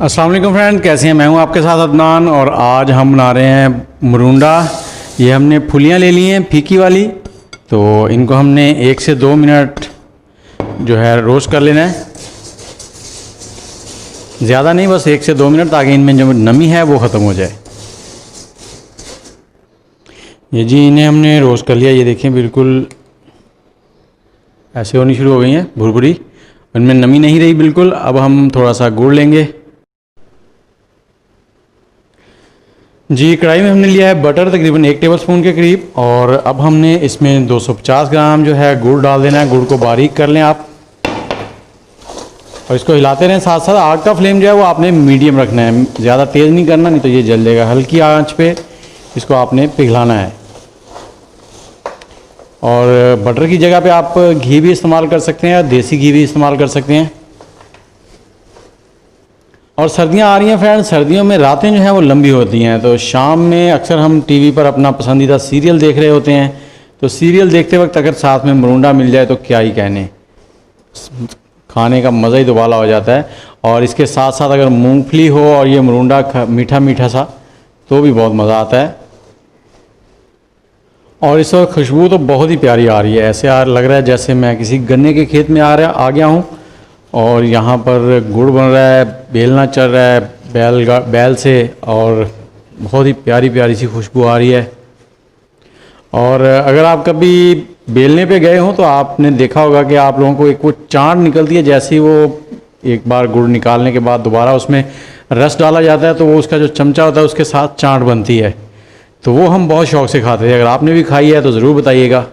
अस्सलाम वालेकुम फ्रेंड, कैसे हैं? मैं हूं आपके साथ अदनान और आज हम बना रहे हैं मरूंडा। ये हमने फुलियां ले ली हैं फीकी वाली, तो इनको हमने 1 से 2 मिनट जो है रोस्ट कर लेना है। ज़्यादा नहीं, बस 1 से 2 मिनट, ताकि इनमें जो नमी है वो ख़त्म हो जाए। ये जी इन्हें हमने रोस्ट कर लिया। ये देखें बिल्कुल ऐसे होनी शुरू हो गई हैं भुरभुरी, इनमें नमी नहीं रही बिल्कुल। अब हम थोड़ा सा गुड़ लेंगे। जी कढ़ाई में हमने लिया है बटर तकरीबन 1 टेबलस्पून के करीब, और अब हमने इसमें 250 ग्राम जो है गुड़ डाल देना है। गुड़ को बारीक कर लें आप और इसको हिलाते रहें साथ साथ। आग का फ्लेम जो है वो आपने मीडियम रखना है, ज़्यादा तेज़ नहीं करना, नहीं तो ये जल जाएगा। हल्की आंच पे इसको आपने पिघलाना है। और बटर की जगह पे आप घी भी इस्तेमाल कर सकते हैं या देसी घी भी इस्तेमाल कर सकते हैं। और सर्दियां आ रही हैं फ्रेंड्स, सर्दियों में रातें जो हैं वो लंबी होती हैं, तो शाम में अक्सर हम टीवी पर अपना पसंदीदा सीरियल देख रहे होते हैं। तो सीरियल देखते वक्त अगर साथ में मरूंडा मिल जाए तो क्या ही कहने, खाने का मज़ा ही दुबाला हो जाता है। और इसके साथ साथ अगर मूंगफली हो और ये मरूंडा मीठा मीठा सा, तो भी बहुत मज़ा आता है। और इस वक्त खुशबू तो बहुत ही प्यारी आ रही है, ऐसे लग रहा है जैसे मैं किसी गन्ने के खेत में आ गया हूँ। और यहाँ पर गुड़ बन रहा है, बेलना चल रहा है बैल से, और बहुत ही प्यारी प्यारी सी खुशबू आ रही है। और अगर आप कभी बेलने पे गए हों तो आपने देखा होगा कि आप लोगों को एक वो चाट निकलती है, जैसे ही वो एक बार गुड़ निकालने के बाद दोबारा उसमें रस डाला जाता है तो वो उसका जो चमचा होता है उसके साथ चाट बनती है। तो वो हम बहुत शौक़ से खाते थे। अगर आपने भी खाई है तो ज़रूर बताइएगा।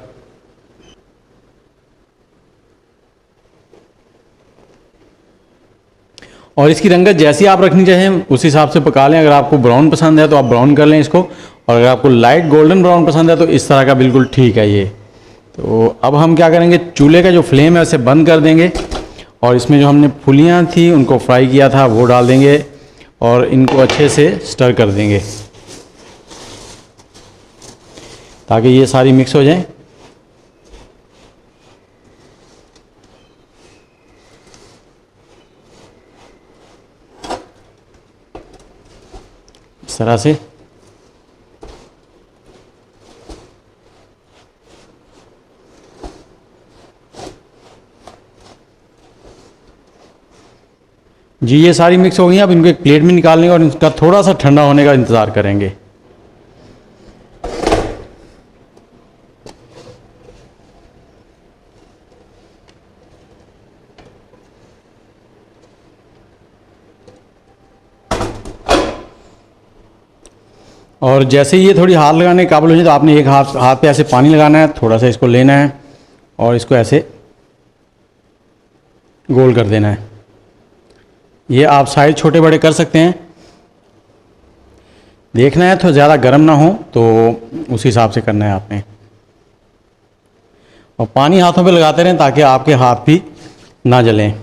और इसकी रंगत जैसी आप रखनी चाहें उस हिसाब से पका लें। अगर आपको ब्राउन पसंद है तो आप ब्राउन कर लें इसको, और अगर आपको लाइट गोल्डन ब्राउन पसंद है तो इस तरह का बिल्कुल ठीक है ये। तो अब हम क्या करेंगे, चूल्हे का जो फ्लेम है उसे बंद कर देंगे, और इसमें जो हमने फुलियाँ थी उनको फ्राई किया था वो डाल देंगे, और इनको अच्छे से स्टर कर देंगे ताकि ये सारी मिक्स हो जाएं। इस तरह से। जी ये सारी मिक्स हो गई। अब इनको एक प्लेट में निकालने और इनका थोड़ा सा ठंडा होने का इंतज़ार करेंगे। और जैसे ही ये थोड़ी हाथ लगाने के काबिल हो जाए तो आपने एक हाथ पे ऐसे पानी लगाना है, थोड़ा सा इसको लेना है और इसको ऐसे गोल कर देना है। ये आप साइज छोटे बड़े कर सकते हैं। देखना है तो ज़्यादा गर्म ना हो, तो उस हिसाब से करना है आपने। और पानी हाथों पे लगाते रहें ताकि आपके हाथ भी ना जलें।